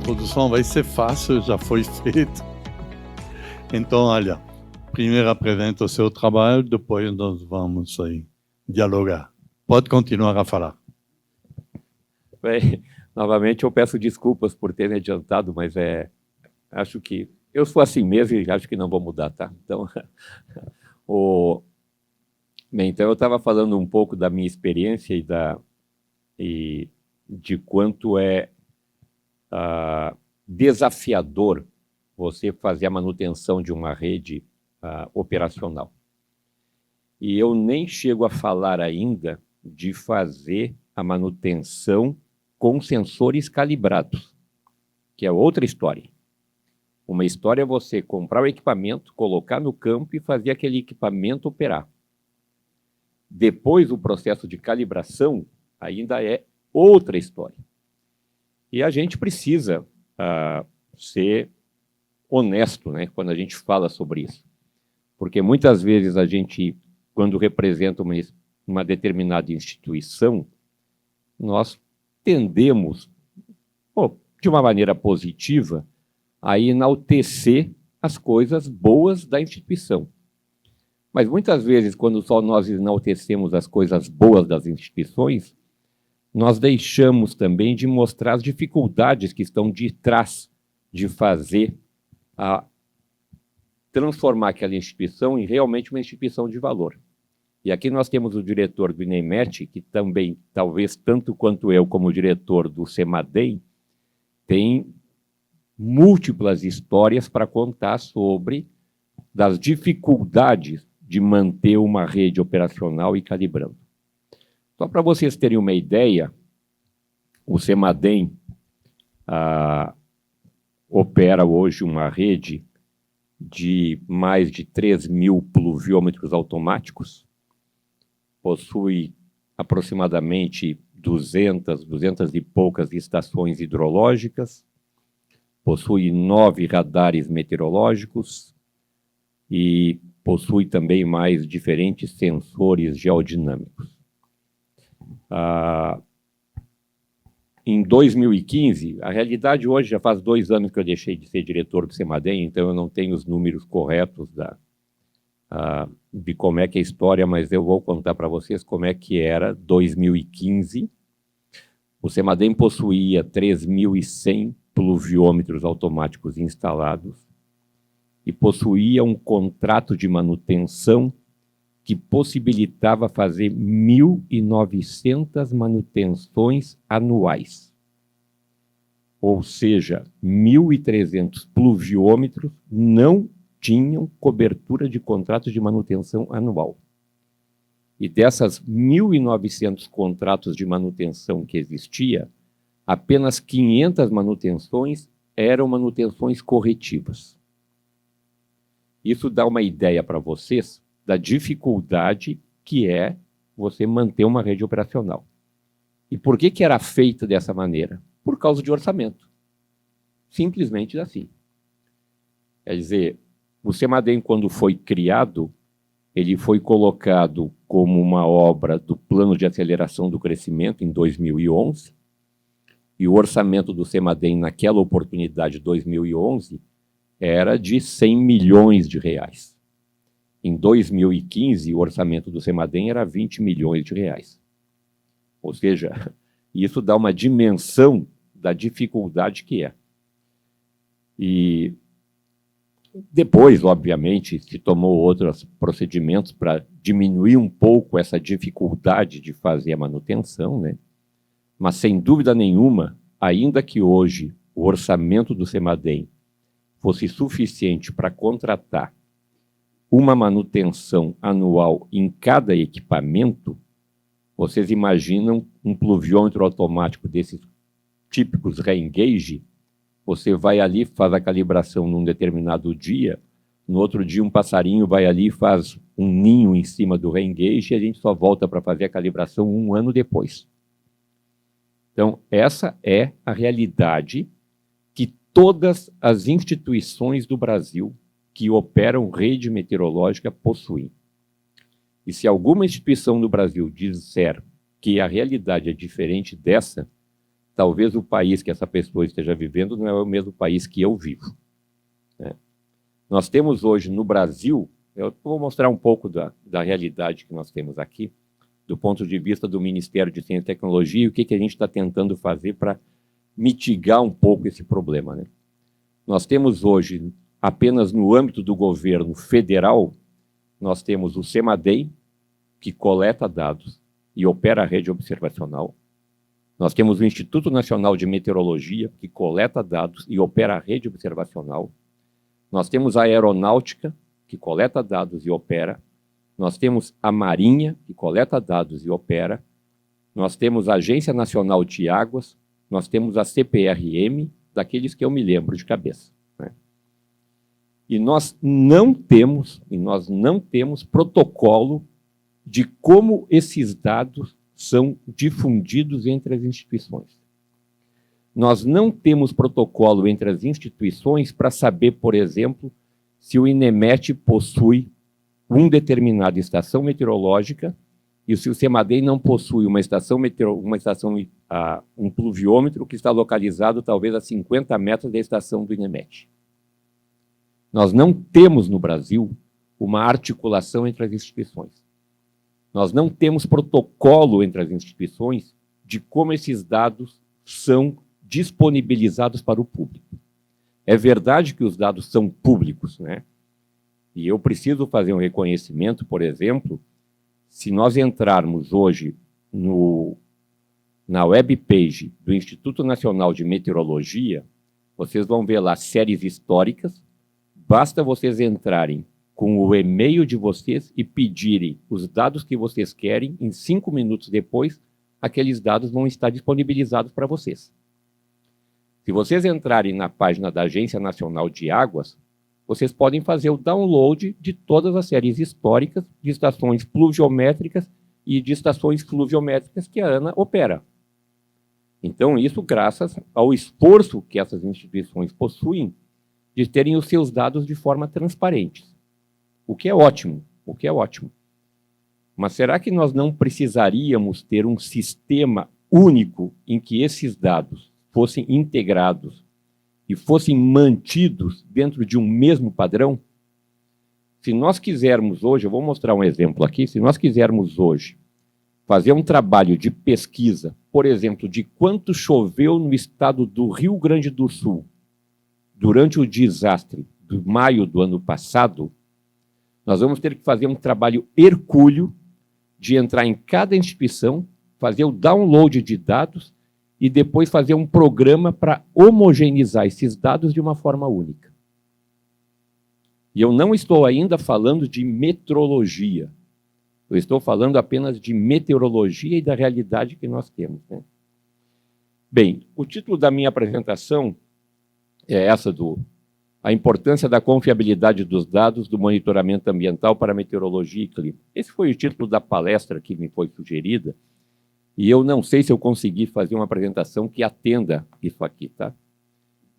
introdução vai ser fácil, já foi feito. Então, olha, primeiro apresenta o seu trabalho, depois nós vamos aí dialogar. Pode continuar a falar. Bem, novamente eu peço desculpas por ter me adiantado, mas acho que eu sou assim mesmo e acho que não vou mudar, tá? Então, bem, então eu estava falando um pouco da minha experiência e de quanto é desafiador você fazer a manutenção de uma rede operacional. E eu nem chego a falar ainda de fazer a manutenção com sensores calibrados, que é outra história. Uma história é você comprar o equipamento, colocar no campo e fazer aquele equipamento operar. Depois, o processo de calibração ainda é outra história. E a gente precisa ser honesto, né, quando a gente fala sobre isso. Porque muitas vezes a gente, quando representa uma determinada instituição, nós tendemos, de uma maneira positiva, a enaltecer as coisas boas da instituição. Mas muitas vezes, quando só nós enaltecemos as coisas boas das instituições, nós deixamos também de mostrar as dificuldades que estão de trás de fazer transformar aquela instituição em realmente uma instituição de valor. E aqui nós temos o diretor do INEMET, que também, talvez tanto quanto eu, como diretor do CEMADEM, tem múltiplas histórias para contar sobre das dificuldades de manter uma rede operacional e calibrando. Só para vocês terem uma ideia, o CEMADEM opera hoje uma rede de mais de 3.000 pluviômetros automáticos, possui aproximadamente 200 e poucas estações hidrológicas, possui 9 radares meteorológicos e possui também mais diferentes sensores geodinâmicos. Em 2015, a realidade hoje já faz 2 anos que eu deixei de ser diretor do CEMADEM, então eu não tenho os números corretos de como é que é a história, mas eu vou contar para vocês como é que era 2015. O CEMADEM possuía 3.100 pluviômetros automáticos instalados e possuía um contrato de manutenção que possibilitava fazer 1.900 manutenções anuais. Ou seja, 1.300 pluviômetros não tinham cobertura de contrato de manutenção anual. E dessas 1.900 contratos de manutenção que existia, apenas 500 manutenções eram manutenções corretivas. Isso dá uma ideia para vocês da dificuldade que é você manter uma rede operacional. E por que era feita dessa maneira? Por causa de orçamento. Simplesmente assim. Quer dizer, o CEMADEM, quando foi criado, ele foi colocado como uma obra do Plano de Aceleração do Crescimento em 2011, e o orçamento do CEMADEM naquela oportunidade, 2011, era de 100 milhões de reais. Em 2015, o orçamento do CEMADEM era 20 milhões de reais. Ou seja, isso dá uma dimensão da dificuldade que é. E depois, obviamente, se tomou outros procedimentos para diminuir um pouco essa dificuldade de fazer a manutenção, né? Mas, sem dúvida nenhuma, ainda que hoje o orçamento do CEMADEM fosse suficiente para contratar uma manutenção anual em cada equipamento, vocês imaginam um pluviômetro automático desses típicos Re-Engage, você vai ali, faz a calibração num determinado dia, no outro dia um passarinho vai ali e faz um ninho em cima do Re-Engage e a gente só volta para fazer a calibração 1 ano depois. Então, essa é a realidade que todas as instituições do Brasil que operam rede meteorológica possuem. E se alguma instituição no Brasil disser que a realidade é diferente dessa, talvez o país que essa pessoa esteja vivendo não é o mesmo país que eu vivo, né? Nós temos hoje no Brasil, eu vou mostrar um pouco da realidade que nós temos aqui, do ponto de vista do Ministério de Ciência e Tecnologia, e o que a gente está tentando fazer para mitigar um pouco esse problema, né? Nós temos hoje, apenas no âmbito do governo federal, nós temos o CEMADEI, que coleta dados e opera a rede observacional. Nós temos o Instituto Nacional de Meteorologia, que coleta dados e opera a rede observacional. Nós temos a Aeronáutica, que coleta dados e opera. Nós temos a Marinha, que coleta dados e opera. Nós temos a Agência Nacional de Águas. Nós temos a CPRM, daqueles que eu me lembro de cabeça, né? E nós não temos protocolo de como esses dados são difundidos entre as instituições. Nós não temos protocolo entre as instituições para saber, por exemplo, se o INEMET possui uma determinada estação meteorológica e se o CEMADEI não possui um pluviômetro que está localizado talvez a 50 metros da estação do INEMET. Nós não temos no Brasil uma articulação entre as instituições. Nós não temos protocolo entre as instituições de como esses dados são disponibilizados para o público. É verdade que os dados são públicos, né? E eu preciso fazer um reconhecimento, por exemplo, se nós entrarmos hoje na webpage do Instituto Nacional de Meteorologia, vocês vão ver lá séries históricas. Basta vocês entrarem com o e-mail de vocês e pedirem os dados que vocês querem, em 5 minutos depois, aqueles dados vão estar disponibilizados para vocês. Se vocês entrarem na página da Agência Nacional de Águas, vocês podem fazer o download de todas as séries históricas de estações pluviométricas e de estações fluviométricas que a ANA opera. Então, isso graças ao esforço que essas instituições possuem de terem os seus dados de forma transparente. O que é ótimo, Mas será que nós não precisaríamos ter um sistema único em que esses dados fossem integrados e fossem mantidos dentro de um mesmo padrão? Se nós quisermos hoje, eu vou mostrar um exemplo aqui, se nós quisermos hoje fazer um trabalho de pesquisa, por exemplo, de quanto choveu no estado do Rio Grande do Sul durante o desastre de maio do ano passado, nós vamos ter que fazer um trabalho hercúleo de entrar em cada instituição, fazer o download de dados e depois fazer um programa para homogeneizar esses dados de uma forma única. E eu não estou ainda falando de metrologia. Eu estou falando apenas de meteorologia e da realidade que nós temos, né? Bem, o título da minha apresentação é essa a importância da confiabilidade dos dados do monitoramento ambiental para meteorologia e clima. Esse foi o título da palestra que me foi sugerida, e eu não sei se eu consegui fazer uma apresentação que atenda isso aqui, tá?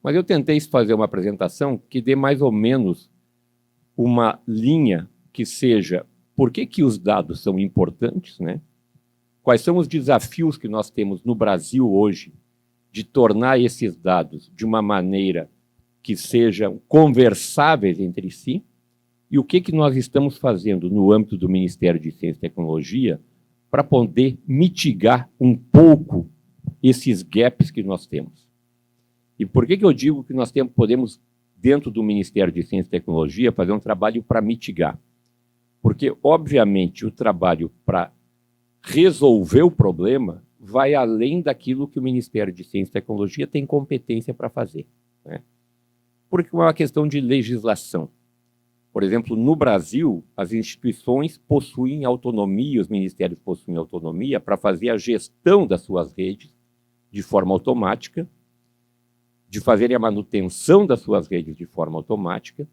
Mas eu tentei fazer uma apresentação que dê mais ou menos uma linha que seja por que os dados são importantes, né? Quais são os desafios que nós temos no Brasil hoje de tornar esses dados de uma maneira que sejam conversáveis entre si, e o que nós estamos fazendo no âmbito do Ministério de Ciência e Tecnologia para poder mitigar um pouco esses gaps que nós temos. E por que eu digo que nós podemos, dentro do Ministério de Ciência e Tecnologia, fazer um trabalho para mitigar? Porque, obviamente, o trabalho para resolver o problema vai além daquilo que o Ministério de Ciência e Tecnologia tem competência para fazer, né? Porque é uma questão de legislação. Por exemplo, no Brasil, as instituições possuem autonomia, os ministérios possuem autonomia para fazer a gestão das suas redes de forma automática, de fazerem a manutenção das suas redes de forma automática,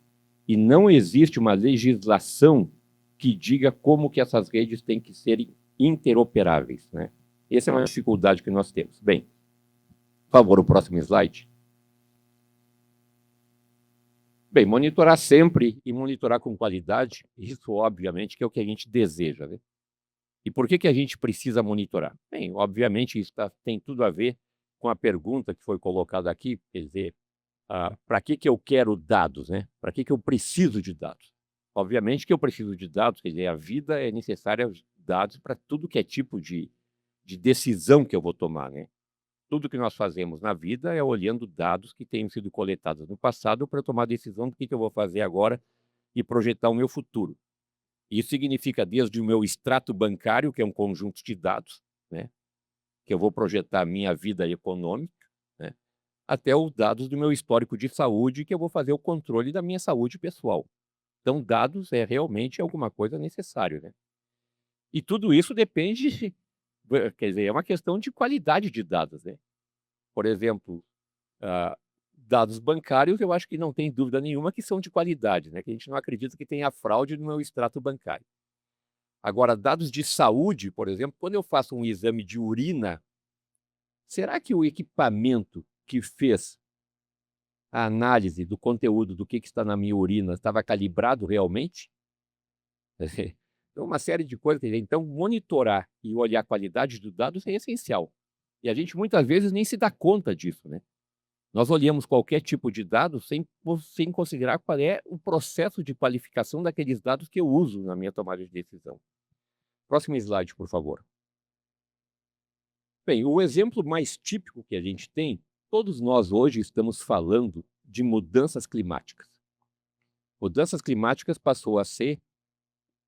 e não existe uma legislação que diga como que essas redes têm que ser interoperáveis, né? Essa é uma dificuldade que nós temos. Bem, por favor, o próximo slide. Bem, monitorar sempre e monitorar com qualidade, isso obviamente que é o que a gente deseja, né? E por que a gente precisa monitorar? Bem, obviamente isso tem tudo a ver com com a pergunta que foi colocada aqui, quer dizer, para que eu quero dados, né? Para que eu preciso de dados? Obviamente que eu preciso de dados, quer dizer, a vida é necessária dados para tudo que é tipo de decisão que eu vou tomar, né? Tudo que nós fazemos na vida é olhando dados que tenham sido coletados no passado para tomar a decisão do que eu vou fazer agora e projetar o meu futuro. Isso significa desde o meu extrato bancário, que é um conjunto de dados, né, que eu vou projetar a minha vida econômica, né, até os dados do meu histórico de saúde, que eu vou fazer o controle da minha saúde pessoal. Então, dados é realmente alguma coisa necessária, né? E tudo isso depende, quer dizer, é uma questão de qualidade de dados, né? Por exemplo, dados bancários, eu acho que não tem dúvida nenhuma que são de qualidade, né? Que a gente não acredita que tenha fraude no meu extrato bancário. Agora, dados de saúde, por exemplo, quando eu faço um exame de urina, será que o equipamento que fez a análise do conteúdo do que está na minha urina estava calibrado realmente? Então, uma série de coisas. Então, monitorar e olhar a qualidade dos dados é essencial. E a gente muitas vezes nem se dá conta disso, né? Nós olhamos qualquer tipo de dado sem considerar qual é o processo de qualificação daqueles dados que eu uso na minha tomada de decisão. Próximo slide, por favor. Bem, o exemplo mais típico que a gente tem, todos nós hoje estamos falando de mudanças climáticas. Mudanças climáticas passou a ser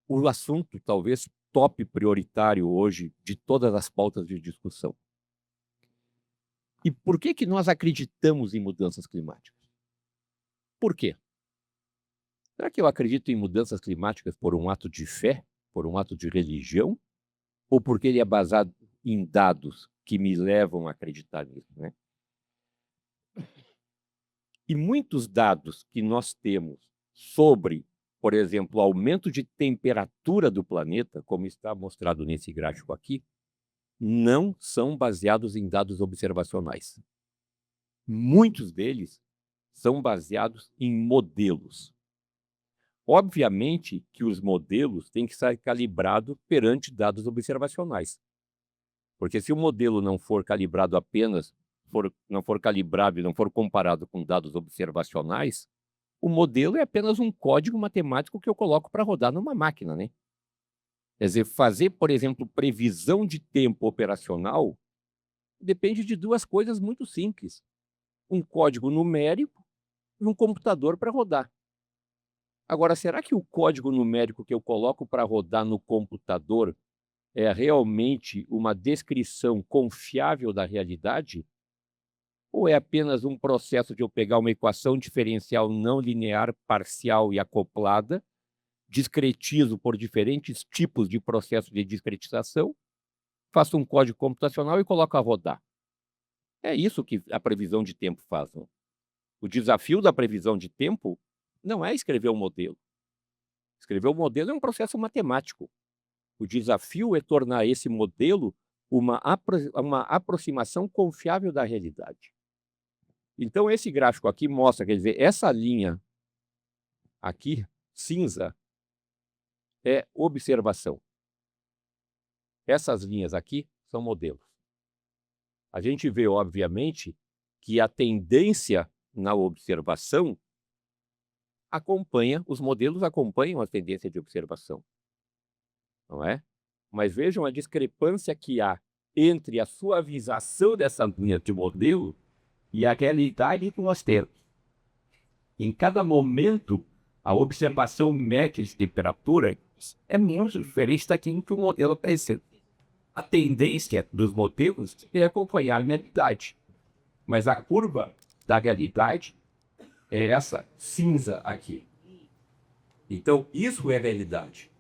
o assunto, talvez, top prioritário hoje de todas as pautas de discussão. E por que nós acreditamos em mudanças climáticas? Por quê? Será que eu acredito em mudanças climáticas por um ato de fé, por um ato de religião, ou porque ele é baseado em dados que me levam a acreditar nisso, né? E muitos dados que nós temos sobre, por exemplo, o aumento de temperatura do planeta, como está mostrado nesse gráfico aqui, não são baseados em dados observacionais. Muitos deles são baseados em modelos. Obviamente que os modelos têm que ser calibrados perante dados observacionais. Porque se o modelo não for calibrado apenas, não for calibrado e não for comparado com dados observacionais, o modelo é apenas um código matemático que eu coloco para rodar numa máquina, né? Quer dizer, fazer, por exemplo, previsão de tempo operacional depende de duas coisas muito simples. Um código numérico e um computador para rodar. Agora, será que o código numérico que eu coloco para rodar no computador é realmente uma descrição confiável da realidade? Ou é apenas um processo de eu pegar uma equação diferencial não linear, parcial e acoplada, discretizo por diferentes tipos de processo de discretização, faço um código computacional e coloco a rodar? É isso que a previsão de tempo faz. Não? O desafio da previsão de tempo não é escrever um modelo. Escrever um modelo é um processo matemático. O desafio é tornar esse modelo uma aproximação confiável da realidade. Então, esse gráfico aqui mostra, quer dizer, essa linha aqui, cinza, é observação. Essas linhas aqui são modelos. A gente vê, obviamente, que a tendência na observação os modelos acompanham a tendência de observação. Não é? Mas vejam a discrepância que há entre a suavização dessa linha de modelo e a realidade que nós temos. Em cada momento, a observação média de temperatura é muito diferente daquilo que o modelo pensa. A tendência dos modelos é acompanhar a realidade. Mas a curva da realidade é essa cinza aqui. Então, isso é realidade.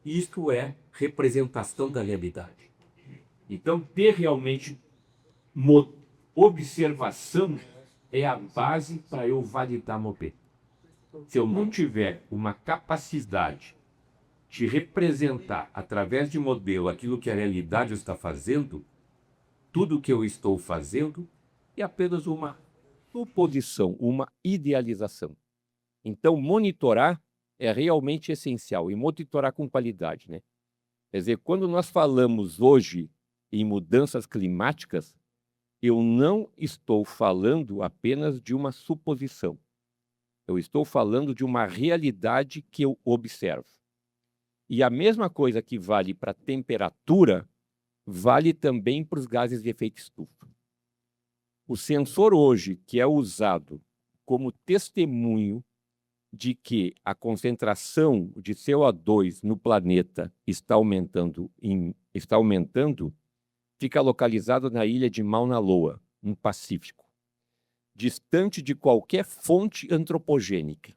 Isso é representação da realidade. Então, ter realmente observação é a base para eu validar modelo. Se eu não tiver uma capacidade de representar, através de modelo, aquilo que a realidade está fazendo, tudo que eu estou fazendo é apenas uma suposição, uma idealização. Então, monitorar é realmente essencial, e monitorar com qualidade, né? Quer dizer, quando nós falamos hoje em mudanças climáticas, eu não estou falando apenas de uma suposição. Eu estou falando de uma realidade que eu observo. E a mesma coisa que vale para a temperatura, vale também para os gases de efeito estufa. O sensor hoje, que é usado como testemunho de que a concentração de CO2 no planeta está aumentando, fica localizado na ilha de Mauna Loa, no Pacífico, distante de qualquer fonte antropogênica.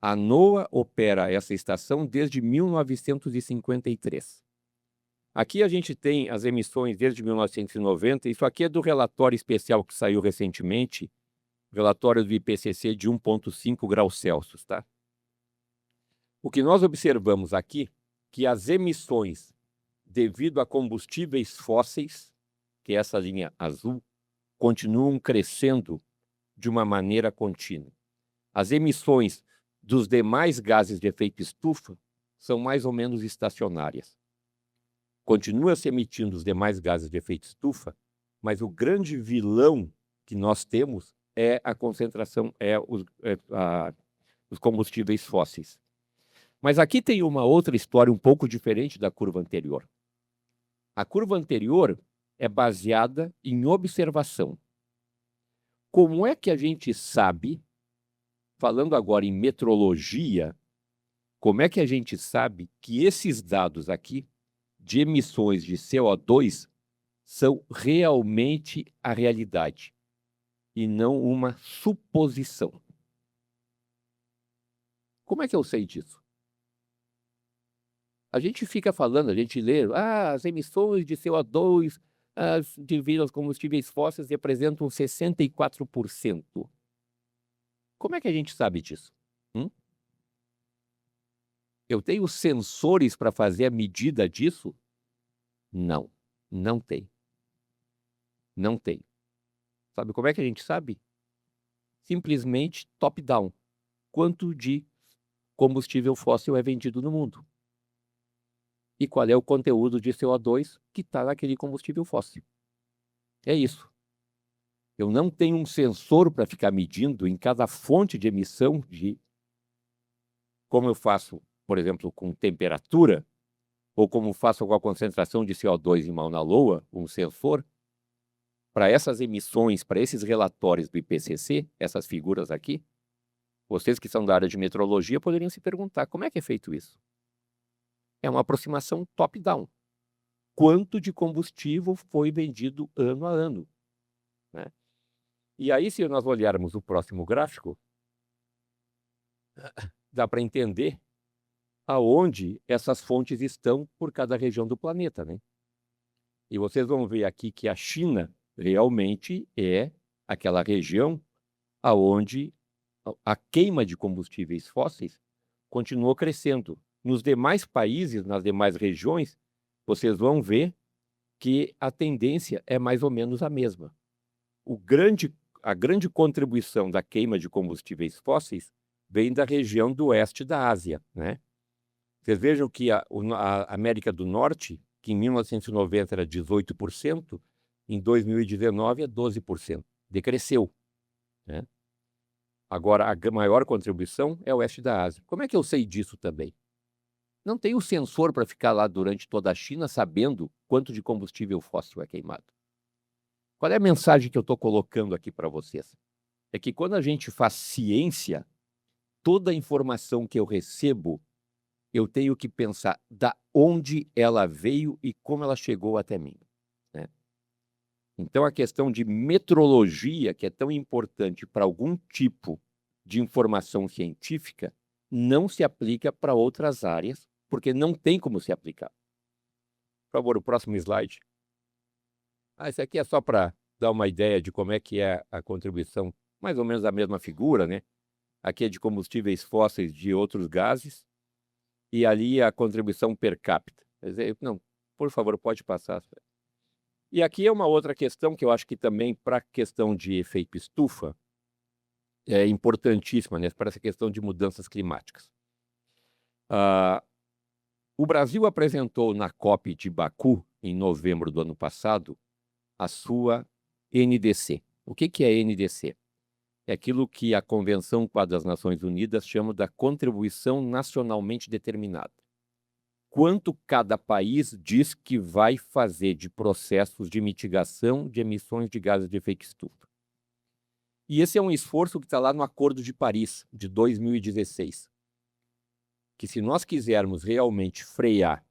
A NOAA opera essa estação desde 1953. Aqui a gente tem as emissões desde 1990, isso aqui é do relatório especial que saiu recentemente, relatório do IPCC de 1,5 graus Celsius, tá? O que nós observamos aqui, que as emissões devido a combustíveis fósseis, que é essa linha azul, continuam crescendo de uma maneira contínua. As emissões dos demais gases de efeito estufa são mais ou menos estacionárias. Continua se emitindo os demais gases de efeito estufa, mas o grande vilão que nós temos é a concentração, os combustíveis fósseis. Mas aqui tem uma outra história um pouco diferente da curva anterior. A curva anterior é baseada em observação. Como é que a gente sabe, falando agora em metrologia, como é que a gente sabe que esses dados aqui, de emissões de CO2, são realmente a realidade e não uma suposição? Como é que eu sei disso? A gente fica falando, a gente lê, as emissões de CO2 devido aos combustíveis fósseis representam 64%. Como é que a gente sabe disso? Eu tenho sensores para fazer a medida disso? Não, não tem. Não tem. Sabe como é que a gente sabe? Simplesmente top-down. Quanto de combustível fóssil é vendido no mundo? E qual é o conteúdo de CO2 que está naquele combustível fóssil? É isso. Eu não tenho um sensor para ficar medindo em cada fonte de emissão como eu faço, por exemplo, com temperatura, ou como faço com a concentração de CO2 em Mauna Loa, um sensor. Para essas emissões, para esses relatórios do IPCC, essas figuras aqui, vocês que são da área de metrologia poderiam se perguntar, como é que é feito isso? É uma aproximação top-down. Quanto de combustível foi vendido ano a ano, né? E aí, se nós olharmos o próximo gráfico, dá para entender aonde essas fontes estão por cada região do planeta, né? E vocês vão ver aqui que a China realmente é aquela região aonde a queima de combustíveis fósseis continuou crescendo. Nos demais países, nas demais regiões, vocês vão ver que a tendência é mais ou menos a mesma. A grande contribuição da queima de combustíveis fósseis vem da região do oeste da Ásia, né? Vocês vejam que a América do Norte, que em 1990 era 18%, em 2019 é 12%. Decresceu, né? Agora, a maior contribuição é o oeste da Ásia. Como é que eu sei disso também? Não tem o sensor para ficar lá durante toda a China sabendo quanto de combustível fóssil é queimado. Qual é a mensagem que eu estou colocando aqui para vocês? É que quando a gente faz ciência, toda a informação que eu recebo, eu tenho que pensar da onde ela veio e como ela chegou até mim, né? Então, a questão de metrologia, que é tão importante para algum tipo de informação científica, não se aplica para outras áreas, porque não tem como se aplicar. Por favor, o próximo slide. Isso aqui é só para dar uma ideia de como é que é a contribuição, mais ou menos a mesma figura, né? Aqui é de combustíveis fósseis de outros gases, e ali a contribuição per capita. Quer dizer, não, por favor, pode passar. E aqui é uma outra questão que eu acho que também, para a questão de efeito estufa, é importantíssima, né, para essa questão de mudanças climáticas. O Brasil apresentou na COP de Baku, em novembro do ano passado, a sua NDC. O que é NDC? É aquilo que a Convenção Quadro das Nações Unidas chama da contribuição nacionalmente determinada. Quanto cada país diz que vai fazer de processos de mitigação de emissões de gases de efeito estufa. E esse é um esforço que está lá no Acordo de Paris, de 2016. Que se nós quisermos realmente frear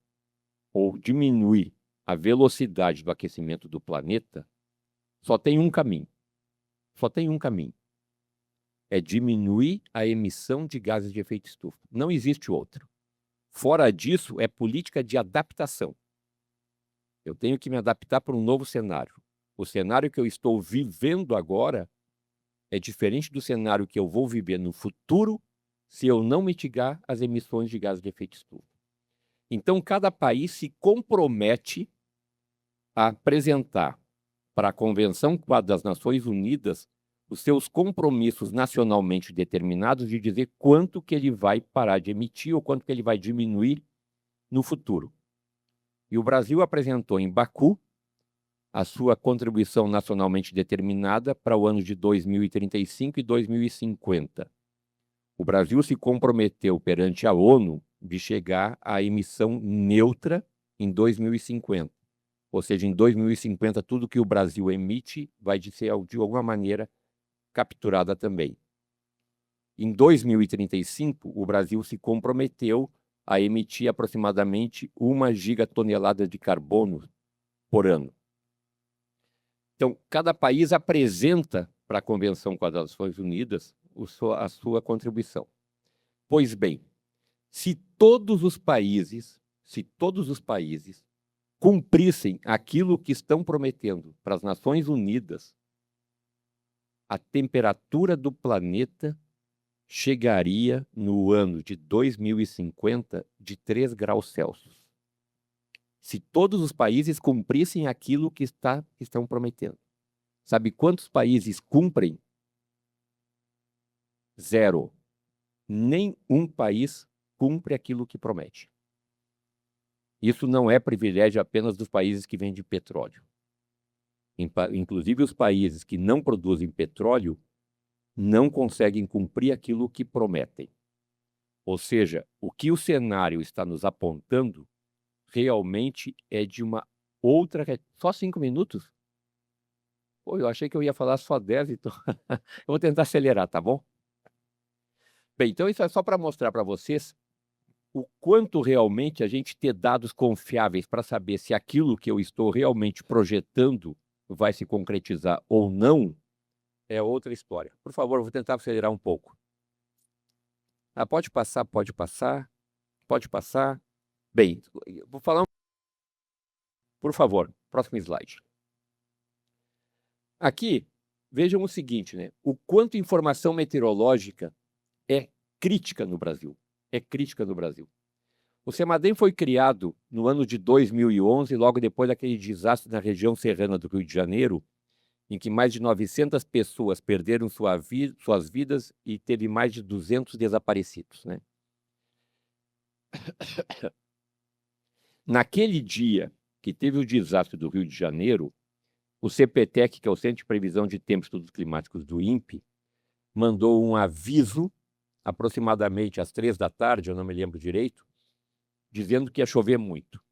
ou diminuir a velocidade do aquecimento do planeta, só tem um caminho. Só tem um caminho. É diminuir a emissão de gases de efeito estufa. Não existe outro. Fora disso, é política de adaptação. Eu tenho que me adaptar para um novo cenário. O cenário que eu estou vivendo agora é diferente do cenário que eu vou viver no futuro se eu não mitigar as emissões de gases de efeito estufa. Então, cada país se compromete a apresentar para a Convenção Quadro das Nações Unidas os seus compromissos nacionalmente determinados de dizer quanto que ele vai parar de emitir ou quanto que ele vai diminuir no futuro. E o Brasil apresentou em Baku a sua contribuição nacionalmente determinada para o ano de 2035 e 2050. O Brasil se comprometeu perante a ONU de chegar à emissão neutra em 2050. Ou seja, em 2050, tudo que o Brasil emite vai ser, de alguma maneira, capturada também. Em 2035, o Brasil se comprometeu a emitir aproximadamente 1 gigatonelada de carbono por ano. Então, cada país apresenta para a Convenção Quadro das Nações Unidas a sua contribuição. Pois bem, se todos os países cumprissem aquilo que estão prometendo para as Nações Unidas, a temperatura do planeta chegaria no ano de 2050 de 3 graus Celsius. Se todos os países cumprissem aquilo que estão prometendo. Sabe quantos países cumprem? 0. Nenhum país cumpre aquilo que promete. Isso não é privilégio apenas dos países que vendem petróleo. Inclusive, os países que não produzem petróleo não conseguem cumprir aquilo que prometem. Ou seja, o que o cenário está nos apontando realmente é de uma outra... Só 5 minutos? Pô, eu achei que eu ia falar só 10, então eu vou tentar acelerar, tá bom? Bem, então isso é só para mostrar para vocês o quanto realmente a gente ter dados confiáveis para saber se aquilo que eu estou realmente projetando vai se concretizar ou não, é outra história. Por favor, vou tentar acelerar um pouco. Pode passar, pode passar, pode passar. Bem, vou falar Por favor, próximo slide. Aqui, vejam o seguinte, né? O quanto informação meteorológica é crítica no Brasil. É crítica no Brasil. O CEMADEM foi criado no ano de 2011, logo depois daquele desastre na região serrana do Rio de Janeiro, em que mais de 900 pessoas perderam suas vidas e teve mais de 200 desaparecidos, né? Naquele dia que teve o desastre do Rio de Janeiro, o CPTEC, que é o Centro de Previsão de Tempo e Estudos Climáticos do INPE, mandou um aviso, aproximadamente às 3 da tarde, eu não me lembro direito, dizendo que ia chover muito.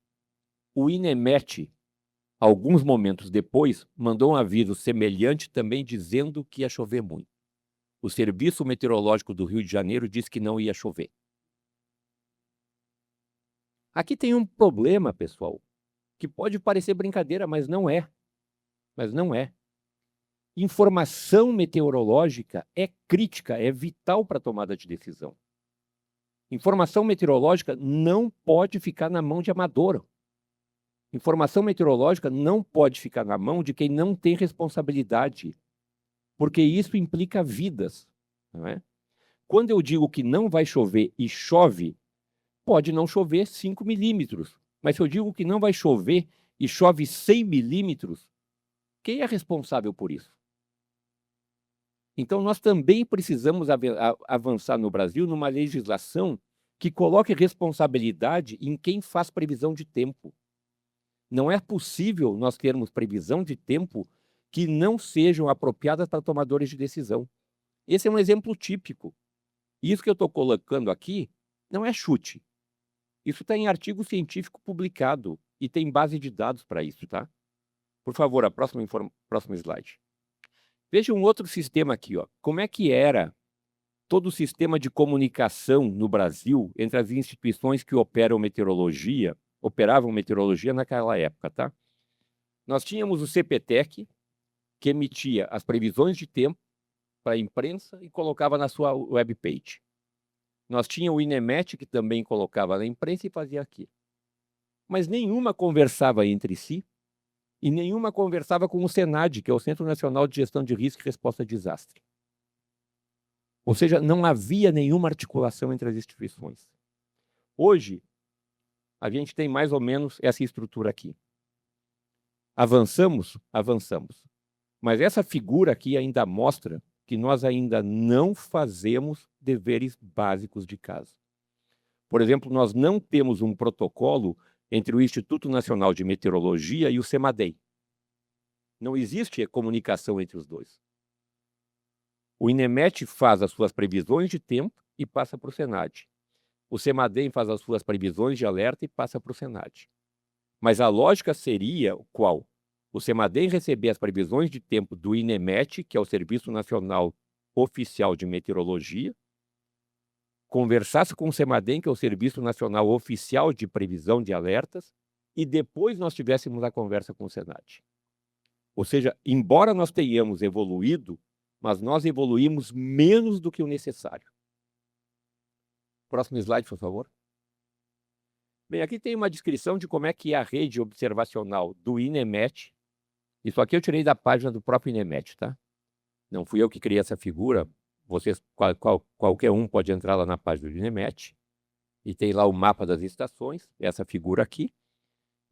O INEMET, alguns momentos depois, mandou um aviso semelhante também dizendo que ia chover muito. O Serviço Meteorológico do Rio de Janeiro disse que não ia chover. Aqui tem um problema, pessoal, que pode parecer brincadeira, mas não é. Mas não é. Informação meteorológica é crítica, é vital para a tomada de decisão. Informação meteorológica não pode ficar na mão de amador. Informação meteorológica não pode ficar na mão de quem não tem responsabilidade, porque isso implica vidas, não é? Quando eu digo que não vai chover e chove, pode não chover 5 milímetros, mas se eu digo que não vai chover e chove 100 milímetros, quem é responsável por isso? Então, nós também precisamos avançar no Brasil numa legislação que coloque responsabilidade em quem faz previsão de tempo. Não é possível nós termos previsão de tempo que não sejam apropriadas para tomadores de decisão. Esse é um exemplo típico. Isso que eu estou colocando aqui não é chute. Isso está em artigo científico publicado e tem base de dados para isso, tá? Por favor, próximo slide. Veja um outro sistema aqui, ó. Como é que era todo o sistema de comunicação no Brasil entre as instituições que operavam meteorologia naquela época, tá? Nós tínhamos o CPTEC, que emitia as previsões de tempo para a imprensa e colocava na sua webpage. Nós tínhamos o INEMET, que também colocava na imprensa e fazia aqui. Mas nenhuma conversava entre si e nenhuma conversava com o SENAD, que é o Centro Nacional de Gestão de Risco e Resposta a Desastre. Ou seja, não havia nenhuma articulação entre as instituições. Hoje, a gente tem mais ou menos essa estrutura aqui. Avançamos? Avançamos. Mas essa figura aqui ainda mostra que nós ainda não fazemos deveres básicos de casa. Por exemplo, nós não temos um protocolo entre o Instituto Nacional de Meteorologia e o CEMADEM. Não existe comunicação entre os dois. O INEMET faz as suas previsões de tempo e passa para o SENAD. O CEMADEM faz as suas previsões de alerta e passa para o SENAD. Mas a lógica seria qual? O CEMADEM receber as previsões de tempo do INEMET, que é o Serviço Nacional Oficial de Meteorologia, conversasse com o CEMADEM, que é o Serviço Nacional Oficial de Previsão de Alertas, e depois nós tivéssemos a conversa com o SENAD. Ou seja, embora nós tenhamos evoluído, mas nós evoluímos menos do que o necessário. Próximo slide, por favor. Bem, aqui tem uma descrição de como é que é a rede observacional do INEMET. Isso aqui eu tirei da página do próprio INEMET, tá? Não fui eu que criei essa figura. Vocês, qualquer um pode entrar lá na página do INEMET e tem lá o mapa das estações, essa figura aqui.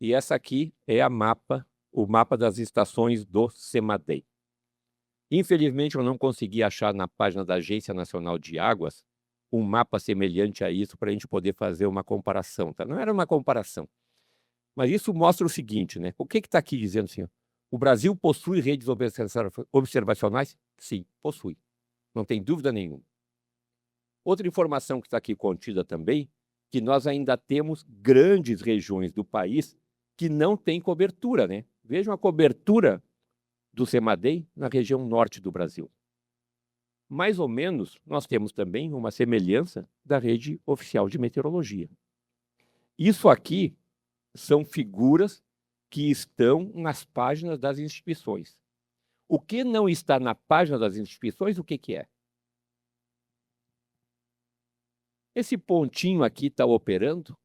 E essa aqui é o mapa das estações do CEMADEM. Infelizmente, eu não consegui achar na página da Agência Nacional de Águas um mapa semelhante a isso para a gente poder fazer uma comparação, tá? Não era uma comparação. Mas isso mostra o seguinte, né? O que está aqui dizendo, senhor? O Brasil possui redes observacionais? Sim, possui. Não tem dúvida nenhuma. Outra informação que está aqui contida também, que nós ainda temos grandes regiões do país que não têm cobertura, né? Vejam a cobertura do CEMADEM na região norte do Brasil. Mais ou menos, nós temos também uma semelhança da rede oficial de meteorologia. Isso aqui são figuras que estão nas páginas das instituições. O que não está na página das instituições, o que é? Esse pontinho aqui está operando?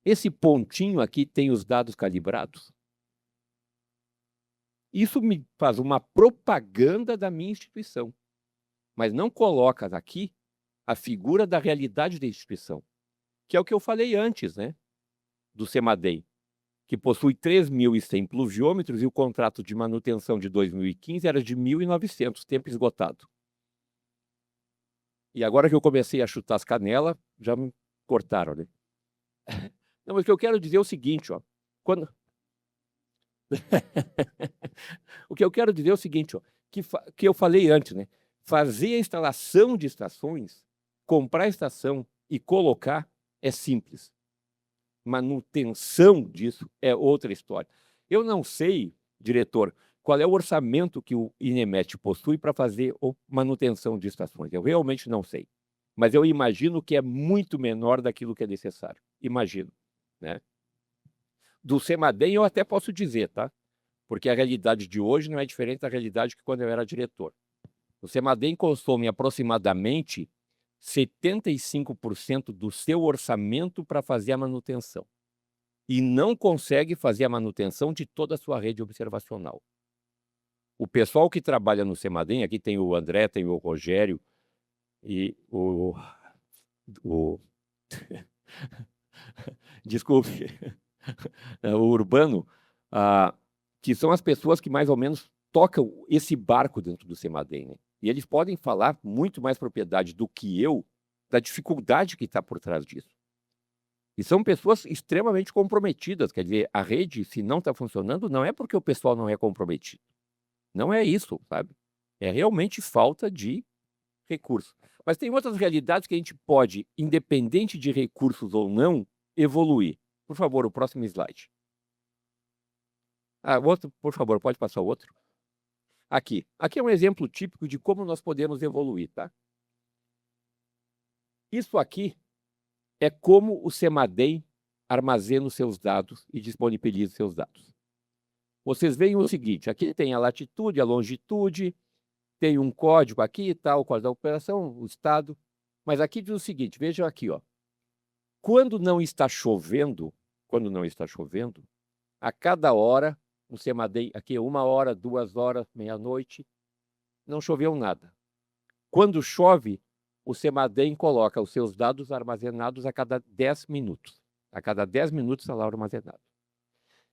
Esse pontinho aqui tem os dados calibrados? Isso me faz uma propaganda da minha instituição, mas não coloca aqui a figura da realidade da instituição, que é o que eu falei antes, né? Do CEMADEM, que possui 3.100 pluviômetros e o contrato de manutenção de 2015 era de 1.900, tempo esgotado. E agora que eu comecei a chutar as canelas, já me cortaram, né? Não, mas o que eu quero dizer é o seguinte, ó. O que eu quero dizer é o seguinte, ó, que eu falei antes, né? Fazer a instalação de estações, comprar a estação e colocar é simples. Manutenção disso é outra história. Eu não sei, diretor, qual é o orçamento que o INEMET possui para fazer a manutenção de estações. Eu realmente não sei. Mas eu imagino que é muito menor daquilo que é necessário. Imagino, né? Do CEMADEM eu até posso dizer, tá? Porque a realidade de hoje não é diferente da realidade que quando eu era diretor. O CEMADEM consome aproximadamente 75% do seu orçamento para fazer a manutenção. E não consegue fazer a manutenção de toda a sua rede observacional. O pessoal que trabalha no CEMADEM, aqui tem o André, tem o Rogério e o desculpe, o Urbano, que são as pessoas que mais ou menos tocam esse barco dentro do CEMADEM, né? E eles podem falar muito mais propriedade do que eu da dificuldade que está por trás disso. E são pessoas extremamente comprometidas. Quer dizer, a rede, se não está funcionando, não é porque o pessoal não é comprometido. Não é isso, sabe? É realmente falta de recursos. Mas tem outras realidades que a gente pode, independente de recursos ou não, evoluir. Por favor, o próximo slide. O outro, por favor, pode passar o outro. Aqui. Aqui é um exemplo típico de como nós podemos evoluir, tá? Isso aqui é como o CEMADEM armazena os seus dados e disponibiliza os seus dados. Vocês veem o seguinte, aqui tem a latitude, a longitude, tem um código aqui, tá, o código da operação, o estado, mas aqui diz o seguinte, vejam aqui, ó. Quando não está chovendo, a cada hora, o CEMADEM, aqui 1 hora, 2 horas, meia-noite, não choveu nada. Quando chove, o CEMADEM coloca os seus dados armazenados a cada 10 minutos. A cada 10 minutos está lá armazenado.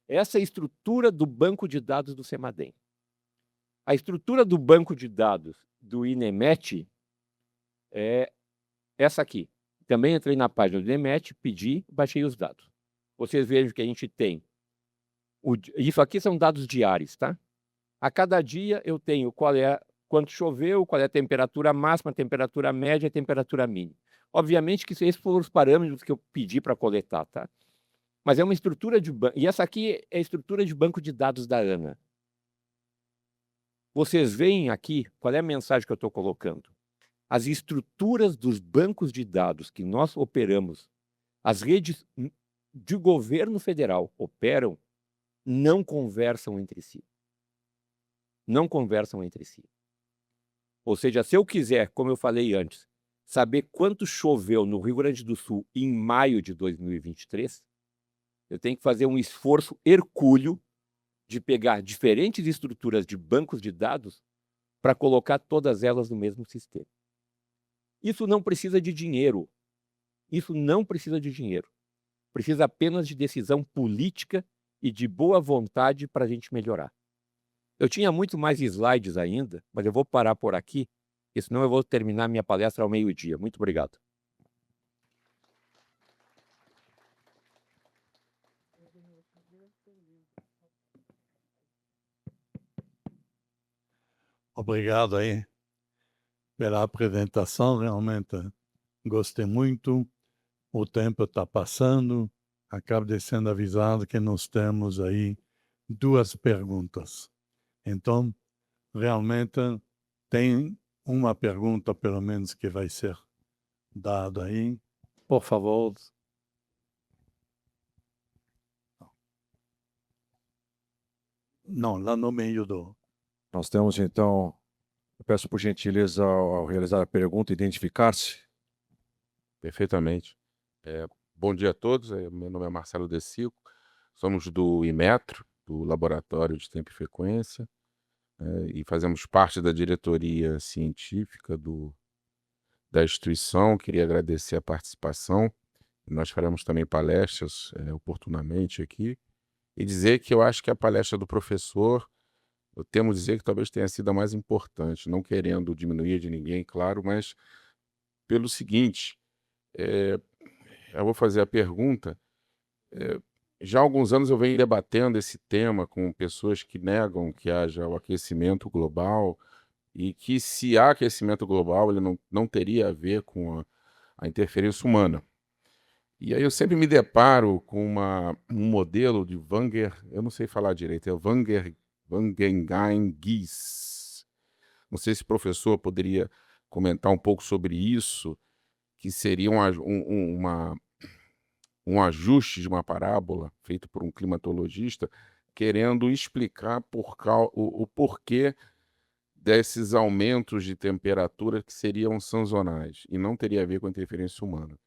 Essa é a estrutura do banco de dados do CEMADEM. A estrutura do banco de dados do INEMET é essa aqui. Também entrei na página do INEMET, pedi, baixei os dados. Vocês vejam que a gente tem... Isso aqui são dados diários, tá? A cada dia eu tenho quanto choveu, qual é a temperatura máxima, a temperatura média e a temperatura mínima. Obviamente que esses foram os parâmetros que eu pedi para coletar, tá? Mas é uma estrutura de banco. E essa aqui é a estrutura de banco de dados da ANA. Vocês veem aqui qual é a mensagem que eu estou colocando. As estruturas dos bancos de dados que nós operamos, as redes de governo federal operam, não conversam entre si. Não conversam entre si. Ou seja, se eu quiser, como eu falei antes, saber quanto choveu no Rio Grande do Sul em maio de 2023, eu tenho que fazer um esforço hercúleo de pegar diferentes estruturas de bancos de dados para colocar todas elas no mesmo sistema. Isso não precisa de dinheiro. Isso não precisa de dinheiro. Precisa apenas de decisão política e de boa vontade para a gente melhorar. Eu tinha muito mais slides ainda, mas eu vou parar por aqui, porque senão eu vou terminar minha palestra ao meio-dia. Muito obrigado. Obrigado aí pela apresentação, realmente gostei muito. O tempo está passando, acabo de sendo avisado que nós temos aí 2 perguntas. Então, realmente tem uma pergunta, pelo menos, que vai ser dada aí. Por favor. Não, lá no meio do... Nós temos, então, eu peço por gentileza, ao realizar a pergunta, identificar-se. Perfeitamente. Bom dia a todos, meu nome é Marcelo De Sico, somos do IMETRO, do Laboratório de Tempo e Frequência, e fazemos parte da diretoria científica da instituição. Queria agradecer a participação, nós faremos também palestras oportunamente aqui, e dizer que eu acho que a palestra do professor, eu temo dizer que talvez tenha sido a mais importante, não querendo diminuir de ninguém, claro, mas pelo seguinte, eu vou fazer a pergunta. Já há alguns anos eu venho debatendo esse tema com pessoas que negam que haja o aquecimento global e que, se há aquecimento global, ele não teria a ver com a interferência humana. E aí eu sempre me deparo com um modelo de eu não sei falar direito, é Wangenheim-Gies. Não sei se o professor poderia comentar um pouco sobre isso, que seria um ajuste de uma parábola feito por um climatologista, querendo explicar o porquê desses aumentos de temperatura que seriam sazonais e não teria a ver com a interferência humana.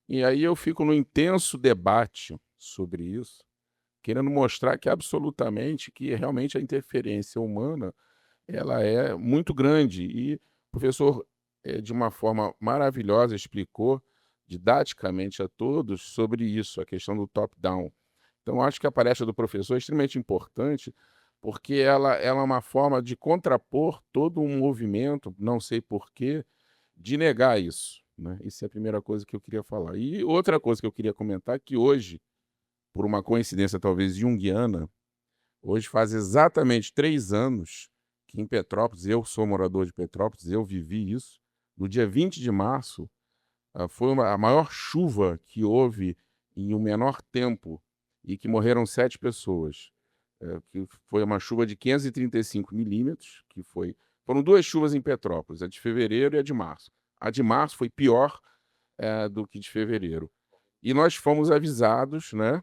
E aí eu fico no intenso debate sobre isso, querendo mostrar que que realmente a interferência humana ela é muito grande. E o professor, de uma forma maravilhosa, explicou didaticamente a todos sobre isso, a questão do top-down. Então, acho que a palestra do professor é extremamente importante, porque ela é uma forma de contrapor todo um movimento, não sei porquê, de negar isso. né? Isso é a primeira coisa que eu queria falar. E outra coisa que eu queria comentar, que hoje, por uma coincidência talvez junguiana, hoje faz exatamente 3 anos que em Petrópolis, eu sou morador de Petrópolis, eu vivi isso, no dia 20 de março, foi a maior chuva que houve em um menor tempo e que morreram 7 pessoas. Que foi uma chuva de 535 milímetros, foram 2 chuvas em Petrópolis, a de fevereiro e a de março. A de março foi pior do que de fevereiro. E nós fomos avisados, né,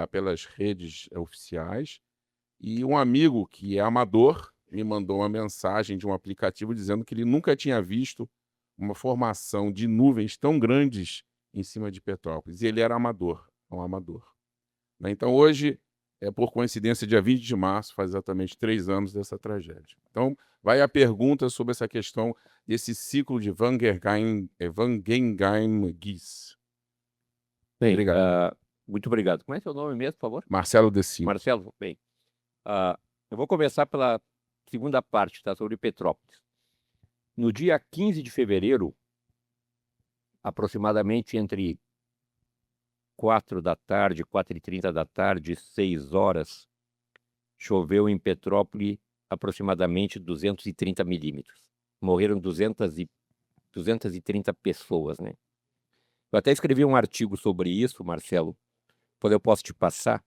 pelas redes oficiais, e um amigo que é amador me mandou uma mensagem de um aplicativo dizendo que ele nunca tinha visto uma formação de nuvens tão grandes em cima de Petrópolis. E ele era amador, um amador. Né? Então, hoje, por coincidência, dia 20 de março, faz exatamente 3 anos dessa tragédia. Então, vai a pergunta sobre essa questão desse ciclo de Van Genheim-Geiss. Bem, Obrigado. muito obrigado. Como é seu nome mesmo, por favor? Marcelo Deci. Marcelo, bem. Eu vou começar pela segunda parte, tá, sobre Petrópolis. No dia 15 de fevereiro, aproximadamente entre 4 da tarde, 4h30 da tarde, 6 horas, choveu em Petrópolis aproximadamente 230 milímetros. Morreram 230 pessoas, né? Eu até escrevi um artigo sobre isso, Marcelo, depois eu posso te passar,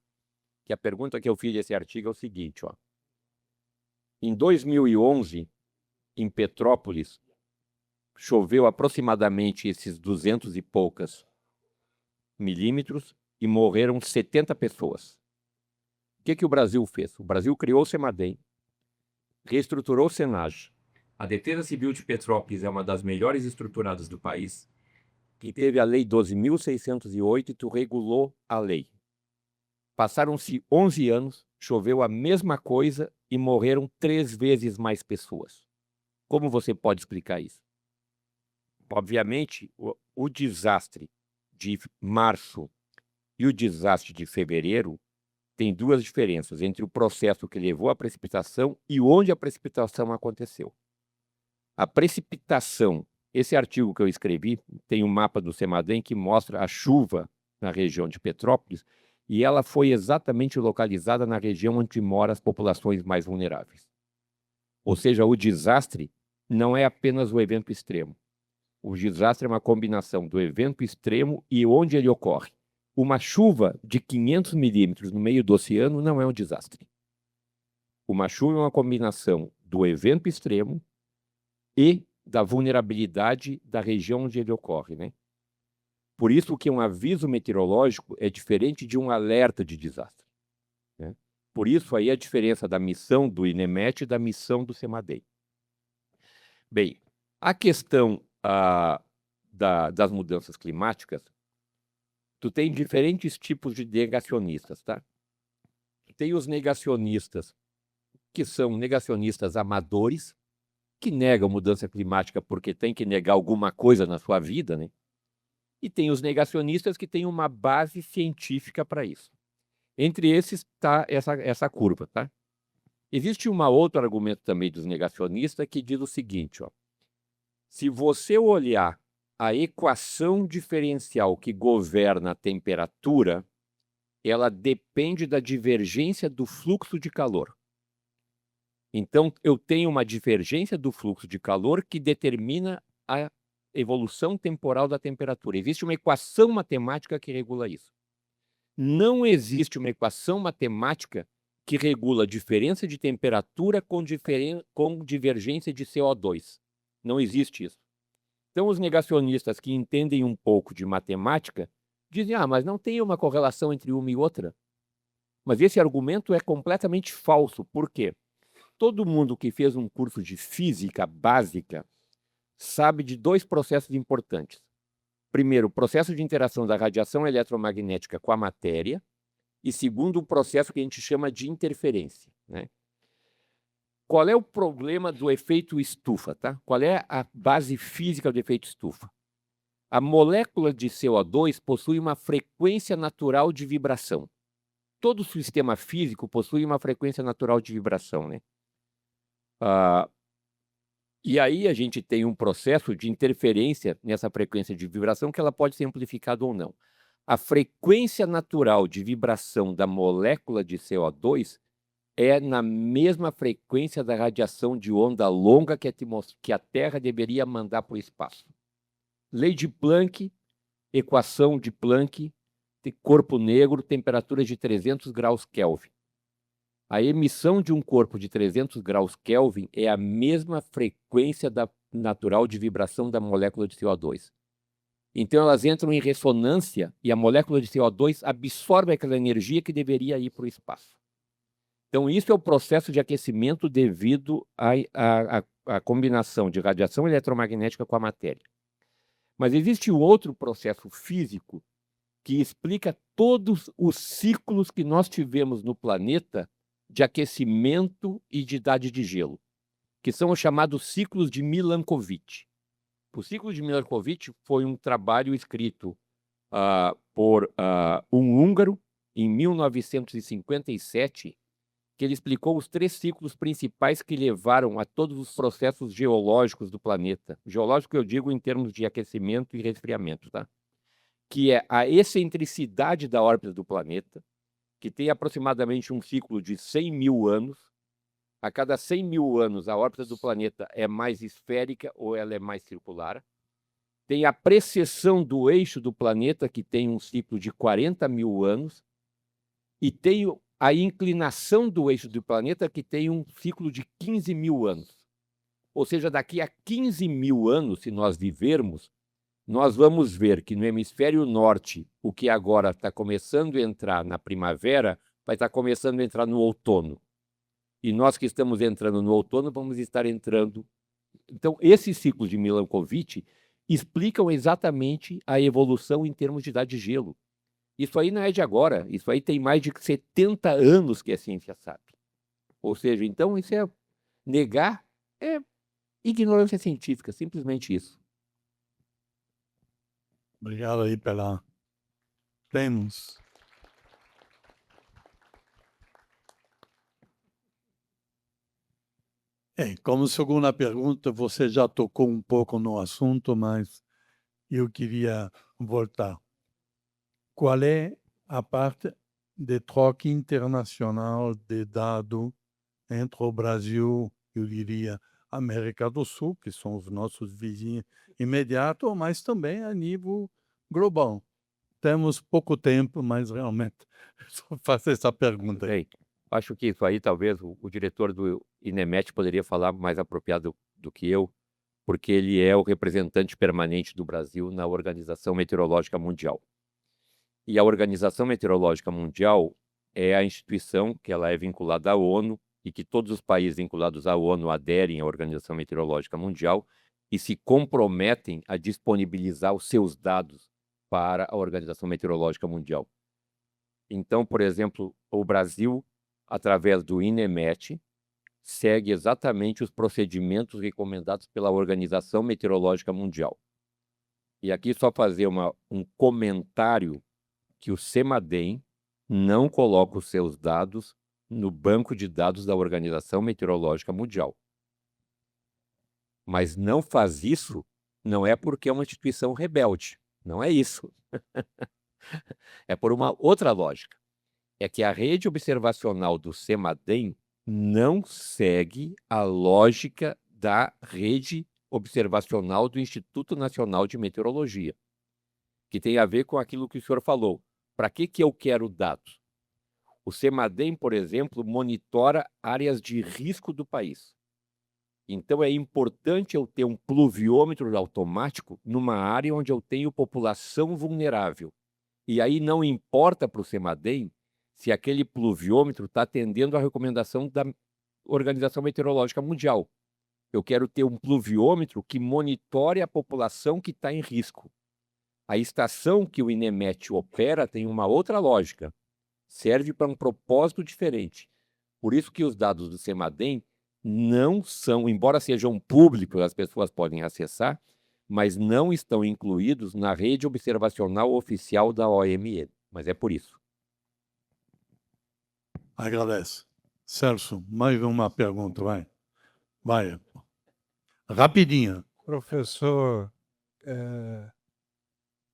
que a pergunta que eu fiz desse artigo é o seguinte, ó. Em 2011, em Petrópolis, choveu aproximadamente esses 200 e poucas milímetros e morreram 70 pessoas. O que o Brasil fez? O Brasil criou o CEMADEM, reestruturou o SENAGE. A Defesa Civil de Petrópolis é uma das melhores estruturadas do país, que teve a Lei 12.608 e tu regulou a lei. Passaram-se 11 anos, choveu a mesma coisa e morreram 3 vezes mais pessoas. Como você pode explicar isso? Obviamente, o desastre de março e o desastre de fevereiro tem 2 diferenças entre o processo que levou à precipitação e onde a precipitação aconteceu. A precipitação, esse artigo que eu escrevi, tem um mapa do CEMADEM que mostra a chuva na região de Petrópolis e ela foi exatamente localizada na região onde moram as populações mais vulneráveis. Ou seja, o desastre não é apenas o evento extremo. O desastre é uma combinação do evento extremo e onde ele ocorre. Uma chuva de 500 milímetros no meio do oceano não é um desastre. Uma chuva é uma combinação do evento extremo e da vulnerabilidade da região onde ele ocorre, né? Por isso que um aviso meteorológico é diferente de um alerta de desastre, né? Por isso aí a diferença da missão do INEMET e da missão do CEMADEM. Bem, a questão das mudanças climáticas, tu tem diferentes tipos de negacionistas, tá? Tem os negacionistas, que são negacionistas amadores, que negam mudança climática porque tem que negar alguma coisa na sua vida, né? E tem os negacionistas que têm uma base científica para isso. Entre esses está essa curva, tá? Existe um outro argumento também dos negacionistas que diz o seguinte, ó. Se você olhar a equação diferencial que governa a temperatura, ela depende da divergência do fluxo de calor. Então, eu tenho uma divergência do fluxo de calor que determina a evolução temporal da temperatura. Existe uma equação matemática que regula isso. Não existe uma equação matemática que regula a diferença de temperatura com divergência de CO2. Não existe isso. Então, os negacionistas que entendem um pouco de matemática dizem, mas não tem uma correlação entre uma e outra. Mas esse argumento é completamente falso. Por quê? Todo mundo que fez um curso de física básica sabe de 2 processos importantes. Primeiro, o processo de interação da radiação eletromagnética com a matéria, e segundo, o processo que a gente chama de interferência, né? Qual é o problema do efeito estufa, tá? Qual é a base física do efeito estufa? A molécula de CO2 possui uma frequência natural de vibração. Todo sistema físico possui uma frequência natural de vibração, né? E aí a gente tem um processo de interferência nessa frequência de vibração que ela pode ser amplificada ou não. A frequência natural de vibração da molécula de CO2 é na mesma frequência da radiação de onda longa que a Terra deveria mandar para o espaço. Lei de Planck, equação de Planck, de corpo negro, temperatura de 300 graus Kelvin. A emissão de um corpo de 300 graus Kelvin é a mesma frequência natural de vibração da molécula de CO2. Então, elas entram em ressonância e a molécula de CO2 absorve aquela energia que deveria ir para o espaço. Então, isso é o processo de aquecimento devido à combinação de radiação eletromagnética com a matéria. Mas existe um outro processo físico que explica todos os ciclos que nós tivemos no planeta de aquecimento e de idade de gelo, que são os chamados ciclos de Milankovitch. O ciclo de Milankovitch foi um trabalho escrito por um húngaro em 1957, que ele explicou os 3 ciclos principais que levaram a todos os processos geológicos do planeta. Geológico eu digo em termos de aquecimento e resfriamento, tá? Que é a excentricidade da órbita do planeta, que tem aproximadamente um ciclo de 100 mil anos. A cada 100 mil anos, a órbita do planeta é mais esférica ou ela é mais circular. Tem a precessão do eixo do planeta, que tem um ciclo de 40 mil anos. E tem a inclinação do eixo do planeta, que tem um ciclo de 15 mil anos. Ou seja, daqui a 15 mil anos, se nós vivermos, nós vamos ver que no hemisfério norte, o que agora está começando a entrar na primavera, vai estar começando a entrar no outono. E nós que estamos entrando no outono, vamos estar entrando... Então, esses ciclos de Milankovitch explicam exatamente a evolução em termos de idade de gelo. Isso aí não é de agora, isso aí tem mais de 70 anos que a ciência sabe. Ou seja, então, isso é negar, é ignorância científica, simplesmente isso. Obrigado aí pela... Temos. Como segunda pergunta, você já tocou um pouco no assunto, mas eu queria voltar. Qual é a parte de troca internacional de dados entre o Brasil, eu diria, América do Sul, que são os nossos vizinhos imediatos, mas também a nível global? Temos pouco tempo, mas realmente só faço essa pergunta aí. Bem, acho que isso aí talvez o diretor do INEMET poderia falar mais apropriado do que eu, porque ele é o representante permanente do Brasil na Organização Meteorológica Mundial. E a Organização Meteorológica Mundial é a instituição que ela é vinculada à ONU e que todos os países vinculados à ONU aderem à Organização Meteorológica Mundial e se comprometem a disponibilizar os seus dados para a Organização Meteorológica Mundial. Então, por exemplo, o Brasil, através do INEMET, segue exatamente os procedimentos recomendados pela Organização Meteorológica Mundial. E aqui só fazer um comentário que o CEMADEM não coloca os seus dados no banco de dados da Organização Meteorológica Mundial. Mas não faz isso, não é porque é uma instituição rebelde, não é isso. É por uma outra lógica. É que a rede observacional do CEMADEM não segue a lógica da rede observacional do Instituto Nacional de Meteorologia, que tem a ver com aquilo que o senhor falou. Para que eu quero dados? O CEMADEM, por exemplo, monitora áreas de risco do país. Então, é importante eu ter um pluviômetro automático numa área onde eu tenho população vulnerável. E aí não importa para o CEMADEM se aquele pluviômetro está atendendo à recomendação da Organização Meteorológica Mundial. Eu quero ter um pluviômetro que monitore a população que está em risco. A estação que o INEMET opera tem uma outra lógica. Serve para um propósito diferente. Por isso que os dados do CEMADEM não são, embora sejam públicos, as pessoas podem acessar, mas não estão incluídos na rede observacional oficial da OME. Mas é por isso. Agradeço. Celso, mais uma pergunta, vai. Vai. Rapidinho. Professor,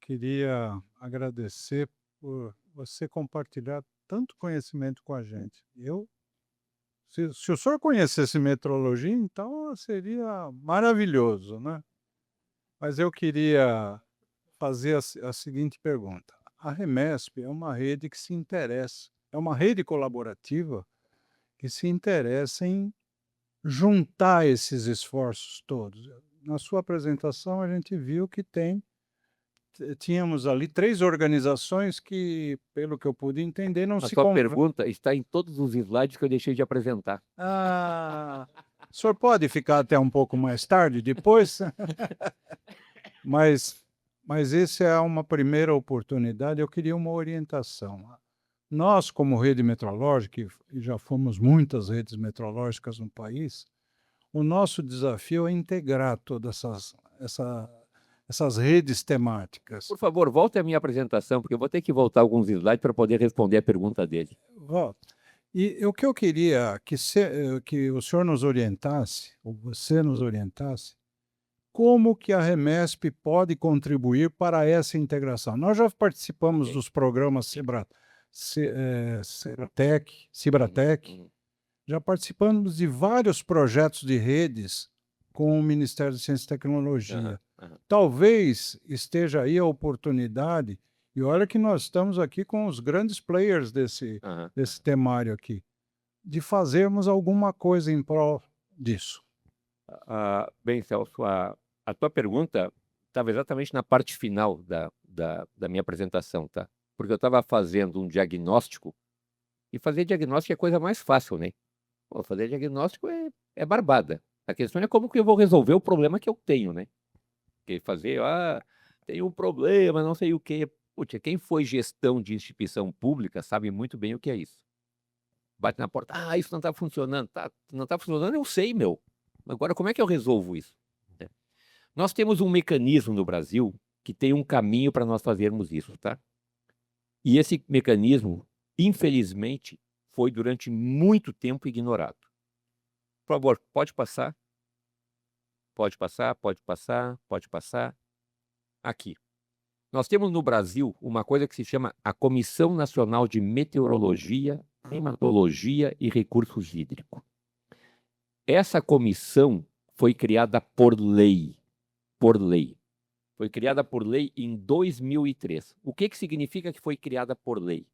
queria agradecer por você compartilhar tanto conhecimento com a gente. Se o senhor conhecesse metrologia, então seria maravilhoso, né? Mas eu queria fazer a seguinte pergunta. A Remesp é uma rede que se interessa, é uma rede colaborativa que se interessa em juntar esses esforços todos. Na sua apresentação, a gente viu que tínhamos ali 3 organizações que, pelo que eu pude entender, não A se sua pergunta está em todos os slides que eu deixei de apresentar. o senhor pode ficar até um pouco mais tarde, depois? Mas essa é uma primeira oportunidade, eu queria uma orientação. Nós, como rede metrológica, e já fomos muitas redes metrológicas no país, o nosso desafio é integrar todas essas redes temáticas. Por favor, volte à minha apresentação, porque eu vou ter que voltar alguns slides para poder responder a pergunta dele. Volta. E o que eu queria que o senhor nos orientasse, ou você nos orientasse, como que a Remesp pode contribuir para essa integração? Nós já participamos dos programas Cibratec, já participamos de vários projetos de redes com o Ministério de Ciência e Tecnologia. Talvez esteja aí a oportunidade, e olha que nós estamos aqui com os grandes players desse temário aqui, de fazermos alguma coisa em prol disso. Bem, Celso, a tua pergunta estava exatamente na parte final da minha apresentação, tá? Porque eu estava fazendo um diagnóstico, e fazer diagnóstico é a coisa mais fácil, né? Pô, fazer diagnóstico é barbada. A questão é como que eu vou resolver o problema que eu tenho, né? Porque fazer, tem um problema, não sei o quê. Putz, quem foi gestão de instituição pública sabe muito bem o que é isso. Bate na porta, isso não está funcionando. Não está funcionando, eu sei, meu. Agora, como é que eu resolvo isso? Nós temos um mecanismo no Brasil que tem um caminho para nós fazermos isso, tá? E esse mecanismo, infelizmente, foi durante muito tempo ignorado. Por favor, pode passar. Pode passar, pode passar, pode passar. Aqui. Nós temos no Brasil uma coisa que se chama a Comissão Nacional de Meteorologia, Climatologia e Recursos Hídricos. Essa comissão foi criada por lei. Por lei. Foi criada por lei em 2003. O que significa que foi criada por lei?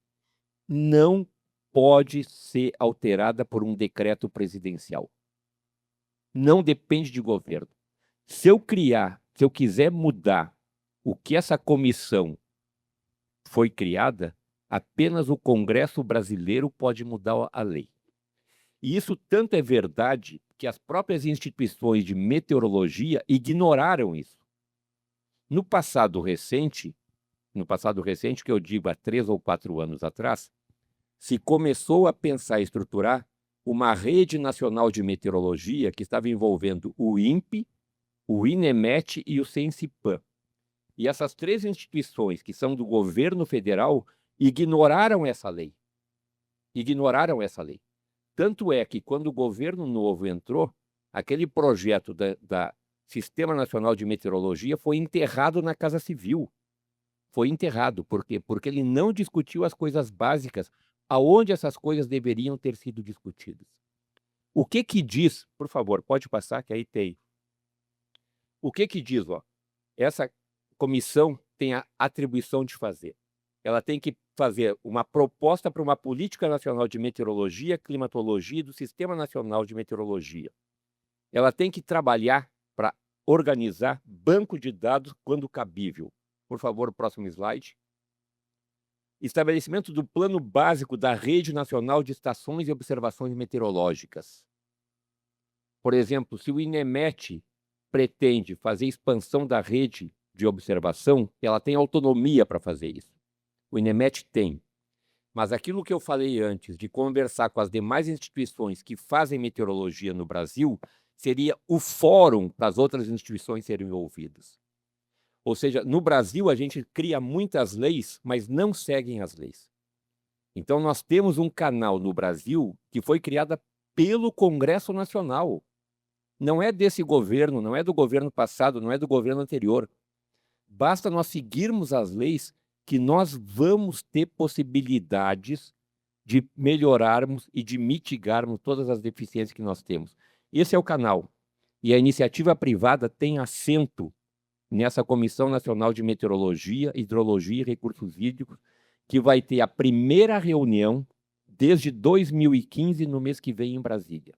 Não pode ser alterada por um decreto presidencial. Não depende de governo. Se eu quiser mudar o que essa comissão foi criada, apenas o Congresso brasileiro pode mudar a lei. E isso tanto é verdade que as próprias instituições de meteorologia ignoraram isso. No passado recente, que eu digo há 3 ou 4 anos atrás, se começou a pensar em estruturar uma rede nacional de meteorologia que estava envolvendo o INPE, o INEMET e o CENSIPAM. E essas 3 instituições, que são do governo federal, ignoraram essa lei. Ignoraram essa lei. Tanto é que, quando o governo novo entrou, aquele projeto da Sistema Nacional de Meteorologia foi enterrado na Casa Civil. Foi enterrado. Por quê? Porque ele não discutiu as coisas básicas, aonde essas coisas deveriam ter sido discutidas. O que diz, por favor, pode passar, que aí tem. O que diz, essa comissão tem a atribuição de fazer. Ela tem que fazer uma proposta para uma política nacional de meteorologia, climatologia e do Sistema Nacional de Meteorologia. Ela tem que trabalhar para organizar banco de dados quando cabível. Por favor, o próximo slide. Estabelecimento do plano básico da Rede Nacional de Estações e Observações Meteorológicas. Por exemplo, se o INEMET pretende fazer expansão da rede de observação, ela tem autonomia para fazer isso. O INEMET tem. Mas aquilo que eu falei antes, de conversar com as demais instituições que fazem meteorologia no Brasil, seria o fórum para as outras instituições serem ouvidas. Ou seja, no Brasil a gente cria muitas leis, mas não seguem as leis. Então nós temos um canal no Brasil que foi criado pelo Congresso Nacional. não é desse governo, não é do governo passado, não é do governo anterior. Basta nós seguirmos as leis que nós vamos ter possibilidades de melhorarmos e de mitigarmos todas as deficiências que nós temos. Esse é o canal. E a iniciativa privada tem assento nessa Comissão Nacional de Meteorologia, Hidrologia e Recursos Hídricos, que vai ter a primeira reunião desde 2015, no mês que vem, em Brasília.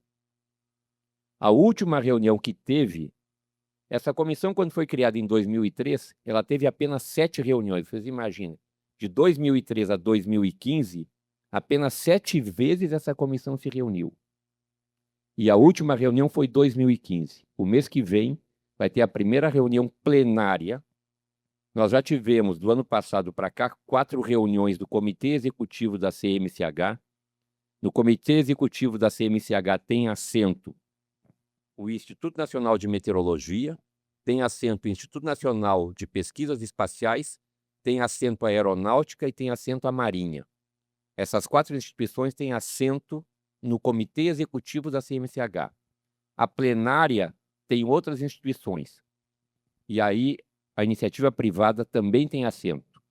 A última reunião que teve, essa comissão, quando foi criada em 2003, ela teve apenas 7 reuniões. Vocês imaginem, de 2003 a 2015, apenas 7 vezes essa comissão se reuniu. E a última reunião foi em 2015. O mês que vem vai ter a primeira reunião plenária. Nós já tivemos, do ano passado para cá, 4 reuniões do Comitê Executivo da CMCH. No Comitê Executivo da CMCH tem assento o Instituto Nacional de Meteorologia, tem assento o Instituto Nacional de Pesquisas Espaciais, tem assento a Aeronáutica e tem assento a Marinha. Essas 4 instituições têm assento no Comitê Executivo da CMCH. A plenária tem outras instituições. E aí a iniciativa privada também tem assento,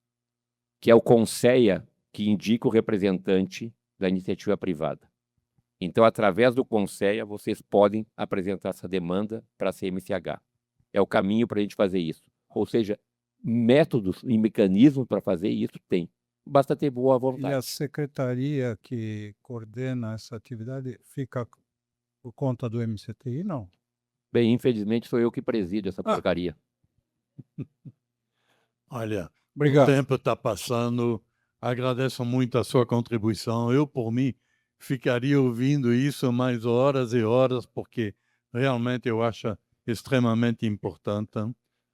que é o CONSEA, que indica o representante da iniciativa privada. Então, através do CONSEA, vocês podem apresentar essa demanda para a CMCH. É o caminho para a gente fazer isso. Ou seja, métodos e mecanismos para fazer isso tem. Basta ter boa E vontade. a secretaria que coordena essa atividade fica por conta do MCTI, não? Bem, infelizmente, sou eu que presido essa porcaria. Olha, o Obrigado. tempo está passando. Agradeço muito a sua contribuição. Eu, por mim, ficaria ouvindo isso mais horas e horas, porque realmente eu acho extremamente importante,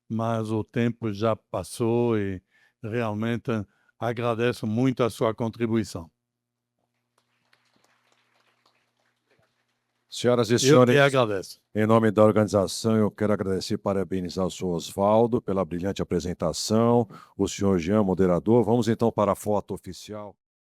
mas o tempo já passou e realmente agradeço muito a sua contribuição. Senhoras e Eu que senhores, agradeço. em nome da organização, eu quero agradecer e parabenizar o senhor Osvaldo pela brilhante apresentação, o senhor Jean, moderador. Vamos então para a foto oficial.